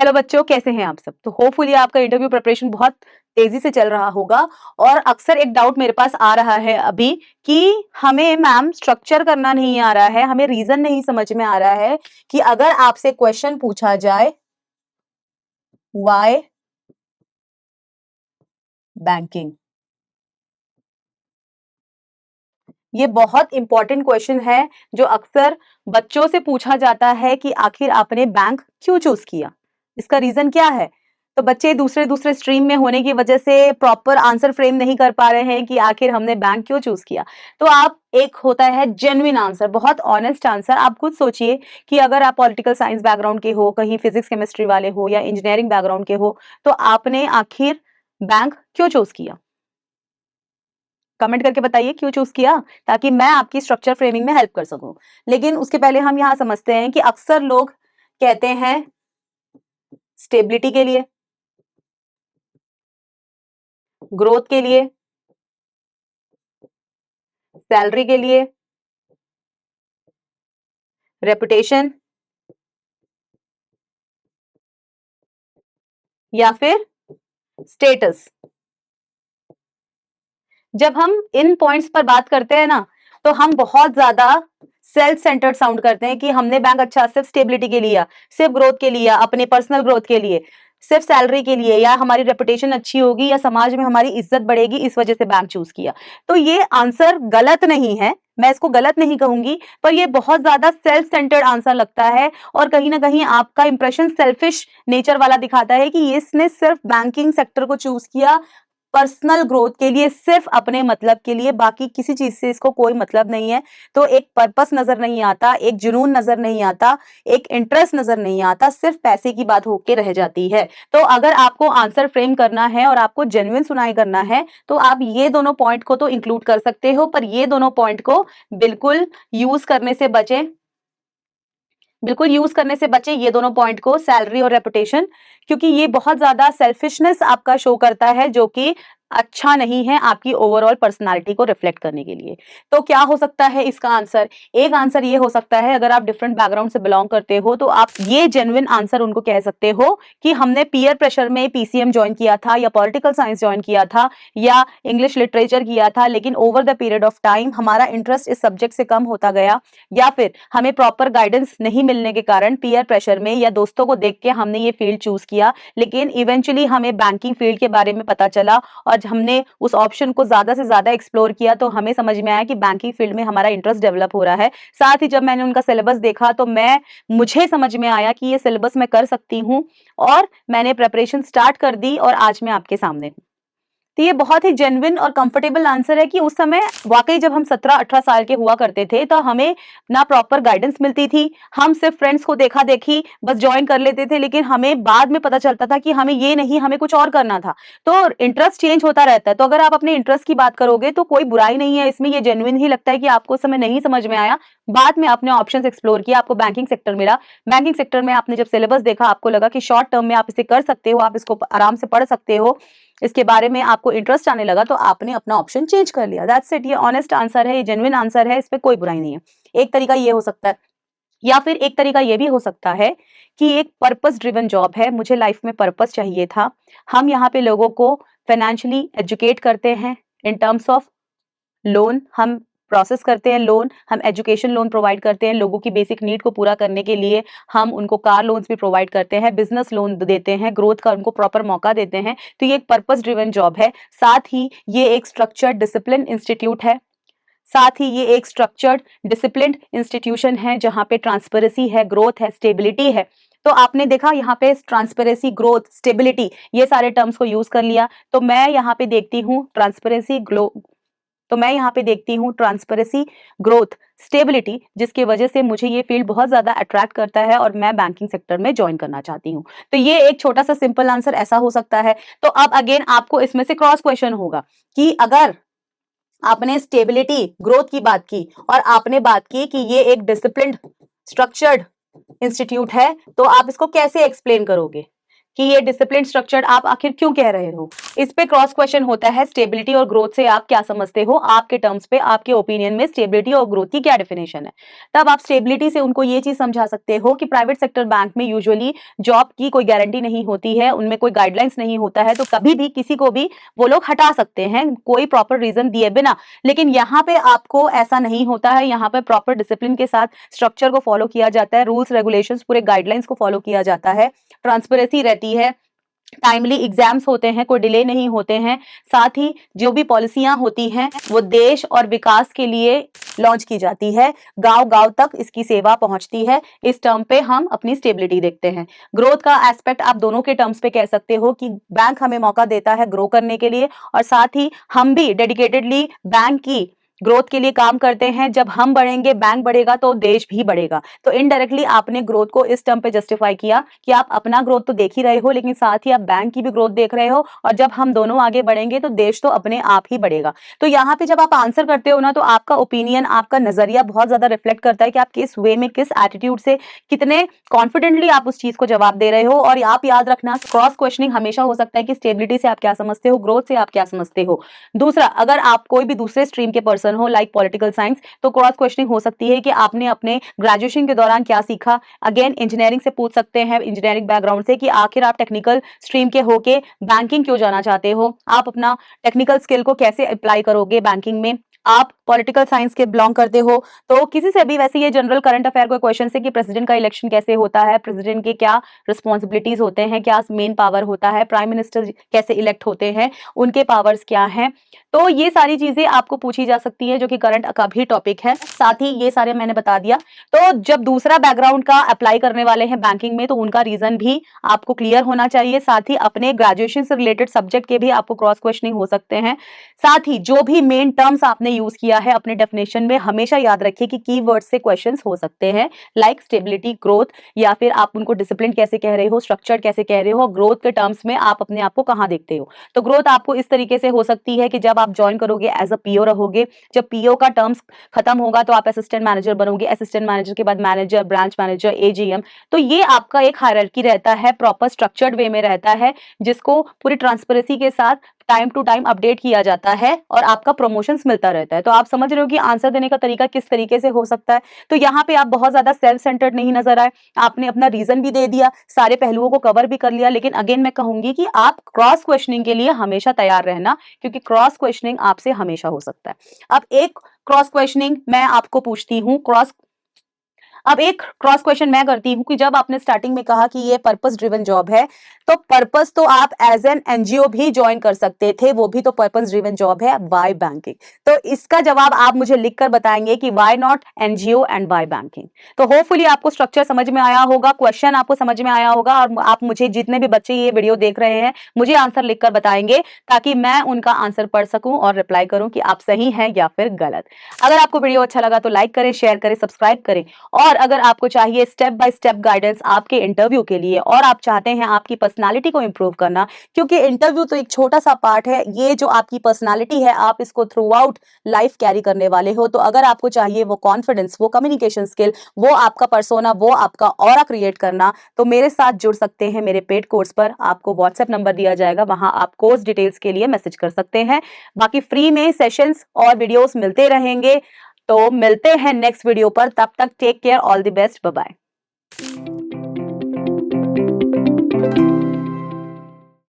Hello बच्चों, कैसे हैं आप सब? तो होपफुली आपका इंटरव्यू प्रिपरेशन बहुत तेजी से चल रहा होगा। और अक्सर एक डाउट मेरे पास आ रहा है अभी कि हमें मैम स्ट्रक्चर करना नहीं आ रहा है, हमें रीजन नहीं समझ में आ रहा है कि अगर आपसे क्वेश्चन पूछा जाए व्हाई बैंकिंग, ये बहुत इंपॉर्टेंट क्वेश्चन है जो अक्सर बच्चों से पूछा जाता है कि आखिर आपने बैंक क्यों चूज किया, इसका रीजन क्या है। तो बच्चे दूसरे दूसरे स्ट्रीम में होने की वजह से प्रॉपर आंसर फ्रेम नहीं कर पा रहे हैं कि आखिर हमने बैंक क्यों चूज किया। तो आप एक होता है जेन्युइन आंसर, बहुत ऑनेस्ट आंसर। आप खुद सोचिए कि अगर आप पॉलिटिकल साइंस बैकग्राउंड के हो, कहीं फिजिक्स केमिस्ट्री वाले हो या इंजीनियरिंग बैकग्राउंड के हो, तो आपने आखिर बैंक क्यों चूज किया। कमेंट करके बताइए क्यों चूज किया, ताकि मैं आपकी स्ट्रक्चर फ्रेमिंग में हेल्प कर सकूं। लेकिन उसके पहले हम यहां समझते हैं कि अक्सर लोग कहते हैं स्टेबिलिटी के लिए, ग्रोथ के लिए, सैलरी के लिए, रेपुटेशन, या फिर स्टेटस। जब हम इन पॉइंट्स पर बात करते हैं ना, तो हम बहुत ज्यादा सेल्फ सेंटर्ड साउंड करते हैं कि हमने बैंक अच्छा सिर्फ स्टेबिलिटी के लिए, सिर्फ ग्रोथ के लिए, अपने पर्सनल ग्रोथ के लिए, सिर्फ सैलरी के लिए, या हमारी रेपुटेशन अच्छी होगी या समाज में हमारी इज्जत बढ़ेगी, इस वजह से बैंक चूज किया। तो ये आंसर गलत नहीं है, मैं इसको गलत नहीं कहूंगी, पर ये बहुत ज्यादा सेल्फ सेंटर्ड आंसर लगता है। और कहीं ना कहीं आपका इंप्रेशन सेल्फिश नेचर वाला दिखाता है कि इसने सिर्फ बैंकिंग सेक्टर को चूज किया पर्सनल ग्रोथ के लिए, सिर्फ अपने मतलब के लिए, बाकी किसी चीज से इसको कोई मतलब नहीं है। तो एक पर्पस नजर नहीं आता, एक जुनून नजर नहीं आता, एक इंटरेस्ट नजर नहीं आता, सिर्फ पैसे की बात होके रह जाती है। तो अगर आपको आंसर फ्रेम करना है और आपको जेन्युइन सुनाई करना है, तो आप ये दोनों पॉइंट को तो इंक्लूड कर सकते हो, पर ये दोनों पॉइंट को बिल्कुल यूज करने से बचें, बिल्कुल यूज करने से बचे ये दोनों पॉइंट को, सैलरी और रेपुटेशन, क्योंकि ये बहुत ज्यादा सेल्फिशनेस आपका शो करता है, जो कि अच्छा नहीं है आपकी ओवरऑल पर्सनालिटी को रिफ्लेक्ट करने के लिए। तो क्या हो सकता है इसका आंसर? एक आंसर ये हो सकता है, अगर आप डिफरेंट बैकग्राउंड से बिलोंग करते हो तो आप ये जेन्युइन आंसर उनको कह सकते हो कि हमने पीयर प्रेशर में पीसीएम ज्वाइन किया था, या पॉलिटिकल साइंस ज्वाइन किया था, या इंग्लिश लिटरेचर किया था, लेकिन over the period of time हमारा इंटरेस्ट इस सब्जेक्ट से कम होता गया, या फिर हमें प्रॉपर गाइडेंस नहीं मिलने के कारण पीयर प्रेशर में या दोस्तों को देख के हमने ये फील्ड चूज किया, लेकिन इवेंचुअली हमें बैंकिंग फील्ड के बारे में पता चला और हमने उस ऑप्शन को ज्यादा से ज्यादा एक्सप्लोर किया, तो हमें समझ में आया कि बैंकिंग फील्ड में हमारा इंटरेस्ट डेवलप हो रहा है। साथ ही जब मैंने उनका सिलेबस देखा तो मुझे समझ में आया कि ये सिलेबस मैं कर सकती हूँ, और मैंने प्रेपरेशन स्टार्ट कर दी और आज मैं आपके सामने हूँ। तो ये बहुत ही जेन्युइन और कंफर्टेबल आंसर है कि उस समय वाकई जब हम 17-18 साल के हुआ करते थे तो हमें ना प्रॉपर गाइडेंस मिलती थी, हम सिर्फ फ्रेंड्स को देखा देखी बस ज्वाइन कर लेते थे, लेकिन हमें बाद में पता चलता था कि हमें ये नहीं, हमें कुछ और करना था। तो इंटरेस्ट चेंज होता रहता है, तो अगर आप अपने इंटरेस्ट की बात करोगे तो कोई बुराई नहीं है इसमें, ये जेन्युइन ही लगता है कि आपको उस समय नहीं समझ में आया, बाद में आपने ऑप्शंस एक्सप्लोर किया, आपको बैंकिंग सेक्टर मिला, बैंकिंग सेक्टर में आपने जब सिलेबस देखा आपको लगा कि शॉर्ट टर्म में आप इसे कर सकते हो, आप इसको आराम से पढ़ सकते हो, इसके बारे में आपको इंटरेस्ट आने लगा, तो आपने अपना ऑप्शन चेंज कर लिया। दैट्स इट, ये ऑनेस्ट आंसर है, ये जेन्युइन आंसर है, इस पे कोई बुराई नहीं है। एक तरीका ये हो सकता है, या फिर एक तरीका ये भी हो सकता है कि एक पर्पस ड्रिवन जॉब है, मुझे लाइफ में पर्पस चाहिए था। हम यहाँ पे लोगों को फाइनेंशियली एजुकेट करते हैं इन टर्म्स ऑफ लोन, हम प्रोसेस करते हैं लोन, हम एजुकेशन लोन प्रोवाइड करते हैं लोगों की बेसिक नीड को पूरा करने के लिए, हम उनको कार लोन्स भी प्रोवाइड करते हैं, बिजनेस लोन देते हैं, ग्रोथ का उनको प्रॉपर मौका देते हैं। तो ये एक पर्पस ड्रिवन जॉब है, साथ ही ये एक स्ट्रक्चर्ड डिसिप्लिन इंस्टीट्यूट है, साथ ही ये एक स्ट्रक्चर्ड डिसिप्लिन्ड इंस्टीट्यूशन है जहां पे ट्रांसपेरेंसी है, ग्रोथ है, स्टेबिलिटी है। तो आपने देखा यहाँ पे ट्रांसपेरेंसी, ग्रोथ, स्टेबिलिटी, ये सारे टर्म्स को यूज कर लिया। तो मैं यहाँ पे देखती हूँ ट्रांसपेरेंसी, तो मैं यहाँ पे देखती हूँ ट्रांसपेरेंसी, ग्रोथ, स्टेबिलिटी, जिसकी वजह से मुझे ये फील्ड बहुत ज्यादा अट्रैक्ट करता है और मैं बैंकिंग सेक्टर में ज्वाइन करना चाहती हूँ। तो ये एक छोटा सा सिंपल आंसर ऐसा हो सकता है। तो अब अगेन आपको इसमें से क्रॉस क्वेश्चन होगा कि अगर आपने स्टेबिलिटी, ग्रोथ की बात की और आपने बात की कि ये एक डिसिप्लिन्ड स्ट्रक्चर्ड इंस्टीट्यूट है, तो आप इसको कैसे एक्सप्लेन करोगे? कि ये डिसिप्लिन स्ट्रक्चर्ड आप आखिर क्यों कह रहे हो। इस पे क्रॉस क्वेश्चन होता है स्टेबिलिटी और ग्रोथ से आप क्या समझते हो, आपके टर्म्स पे, आपके ओपिनियन में स्टेबिलिटी और ग्रोथ की क्या डेफिनेशन है। तब आप स्टेबिलिटी से उनको ये चीज समझा सकते हो कि प्राइवेट सेक्टर बैंक में यूजुअली जॉब की कोई गारंटी नहीं होती है, उनमें कोई गाइडलाइंस नहीं होता है, तो कभी भी किसी को भी वो लोग हटा सकते हैं कोई प्रॉपर रीजन दिए बिना। लेकिन यहाँ पे आपको ऐसा नहीं होता है, यहाँ पे प्रॉपर डिसिप्लिन के साथ स्ट्रक्चर को फॉलो किया जाता है, रूल्स रेगुलेशंस पूरे गाइडलाइंस को फॉलो किया जाता है, ट्रांसपेरेंसी रहती है, टाइमली एग्जाम्स होते हैं, कोई डिले नहीं होते हैं। साथ ही जो भी पॉलिसियां होती हैं वो देश और विकास के लिए लॉन्च की जाती है, गांव गांव तक इसकी सेवा पहुंचती है। इस टर्म पे हम अपनी स्टेबिलिटी देखते हैं। ग्रोथ का एस्पेक्ट आप दोनों के टर्म्स पे कह सकते हो कि बैंक हमें मौका देता है ग्रो करने के लिए, और साथ ही हम भी डेडिकेटेडली बैंक की ग्रोथ के लिए काम करते हैं। जब हम बढ़ेंगे, बैंक बढ़ेगा, तो देश भी बढ़ेगा। तो इनडायरेक्टली आपने ग्रोथ को इस टर्म पे जस्टिफाई किया कि आप अपना ग्रोथ तो देख ही रहे हो, लेकिन साथ ही आप बैंक की भी ग्रोथ देख रहे हो, और जब हम दोनों आगे बढ़ेंगे तो देश तो अपने आप ही बढ़ेगा। तो यहाँ पे जब आप आंसर करते हो ना, तो आपका ओपिनियन, आपका नजरिया बहुत ज्यादा रिफ्लेक्ट करता है कि आप किस वे में, किस एटीट्यूड से, कितने कॉन्फिडेंटली आप उस चीज को जवाब दे रहे हो। और आप याद रखना, क्रॉस क्वेश्चनिंग हमेशा हो सकता है कि स्टेबिलिटी से आप क्या समझते हो, ग्रोथ से आप क्या समझते हो। दूसरा, अगर आप कोई भी दूसरे स्ट्रीम के पर्सन हो लाइक पॉलिटिकल साइंस, तो क्रॉस क्वेश्चनिंग हो सकती है कि आपने अपने ग्रेजुएशन के दौरान क्या सीखा। अगेन इंजीनियरिंग से पूछ सकते हैं, इंजीनियरिंग बैकग्राउंड से, कि आखिर आप टेक्निकल स्ट्रीम के होके बैंकिंग क्यों जाना चाहते हो, आप अपना टेक्निकल स्किल को कैसे अप्लाई करोगे बैंकिंग में। आप पॉलिटिकल साइंस के बिलोंग करते हो तो किसी से भी, वैसे ये जनरल करंट अफेयर को क्वेश्चन से कि प्रेसिडेंट का इलेक्शन कैसे होता है, प्रेसिडेंट के क्या रिस्पॉन्सिबिलिटीज होते हैं, क्या मेन पावर होता है, प्राइम मिनिस्टर कैसे इलेक्ट होते हैं, उनके पावर्स क्या हैं। तो ये सारी चीजें आपको पूछी जा सकती है, जो कि करंट का भी टॉपिक है। साथ ही ये सारे मैंने बता दिया। तो जब दूसरा बैकग्राउंड का अप्लाई करने वाले हैं बैंकिंग में, तो उनका रीजन भी आपको क्लियर होना चाहिए। साथ ही अपने ग्रेजुएशन से रिलेटेड सब्जेक्ट के भी आपको क्रॉस क्वेश्चनिंग हो सकते हैं। साथ ही जो भी मेन टर्म्स आपने यूज किया है अपने डेफिनेशन में, हमेशा याद रखिए कि कीवर्ड से क्वेश्चंस हो सकते हैं, लाइक स्टेबिलिटी, ग्रोथ, या फिर आप उनको डिसिप्लिन कैसे कह रहे हो, स्ट्रक्चर कैसे कह रहे हो, ग्रोथ के टर्म्स में आप अपने आप को कहां देखते हो। तो ग्रोथ आपको इस तरीके से हो सकती है कि जब आप ज्वाइन करोगे एज अ पीओ रहोगे, जब पीओ का टर्म्स खत्म होगा तो आप असिस्टेंट मैनेजर बनोगे, असिस्टेंट मैनेजर के बाद मैनेजर, ब्रांच मैनेजर, एजीएम। तो ये आपका एक हायरार्की रहता है, प्रॉपर स्ट्रक्चर्ड वे में रहता है, जिसको पूरी ट्रांसपेरेंसी के साथ टाइम टू टाइम अपडेट किया जाता है, और आपका प्रमोशंस मिलता रहता है। तो आप समझ रहे हो कि आंसर देने का तरीका किस तरीके से हो सकता है। तो यहाँ पे आप बहुत ज्यादा सेल्फ सेंटर्ड नहीं नजर आए, आपने अपना रीजन भी दे दिया, सारे पहलुओं को कवर भी कर लिया। लेकिन अगेन मैं कहूंगी कि आप क्रॉस क्वेश्चनिंग के लिए हमेशा तैयार रहना, क्योंकि क्रॉस क्वेश्चनिंग आपसे हमेशा हो सकता है। अब एक क्रॉस क्वेश्चनिंग मैं आपको पूछती हूँ, अब एक क्रॉस क्वेश्चन मैं करती हूँ कि जब आपने स्टार्टिंग में कहा कि ये पर्पस ड्रिवन जॉब है, तो पर्पस तो आप एज एन एनजीओ भी ज्वाइन कर सकते थे, वो भी तो पर्पस ड्रिवन जॉब है, वाई बैंकिंग। तो इसका जवाब आप मुझे लिखकर बताएंगे कि why not NGO and why banking. तो होपफुली आपको स्ट्रक्चर समझ में आया होगा, क्वेश्चन आपको समझ में आया होगा, और आप मुझे, जितने भी बच्चे ये वीडियो देख रहे हैं, मुझे आंसर लिखकर बताएंगे, ताकि मैं उनका आंसर पढ़ सकूं और रिप्लाई करूं कि आप सही हैं या फिर गलत। अगर आपको वीडियो अच्छा लगा तो लाइक करें, शेयर करें, सब्सक्राइब करें। और अगर आपको चाहिए स्टेप बाय स्टेप गाइडेंस आपके इंटरव्यू के लिए, और आप चाहते हैं आपकी पर्सनालिटी को इंप्रूव करना, क्योंकि इंटरव्यू तो एक छोटा सा पार्ट है, ये जो आपकी पर्सनालिटी है आप इसको थ्रू आउट लाइफ कैरी करने वाले हो। तो अगर आपको चाहिए वो कॉन्फिडेंस, वो कम्युनिकेशन स्किल, वो आपका पर्सोना, वो आपका ऑरा क्रिएट करना, तो मेरे साथ जुड़ सकते हैं मेरे पेड कोर्स पर। आपको व्हाट्सएप नंबर दिया जाएगा, वहां आप कोर्स डिटेल्स के लिए मैसेज कर सकते हैं। बाकी फ्री में सेशंस और वीडियोस मिलते रहेंगे। तो मिलते हैं नेक्स्ट वीडियो पर, तब तक take care, all the best, bye bye.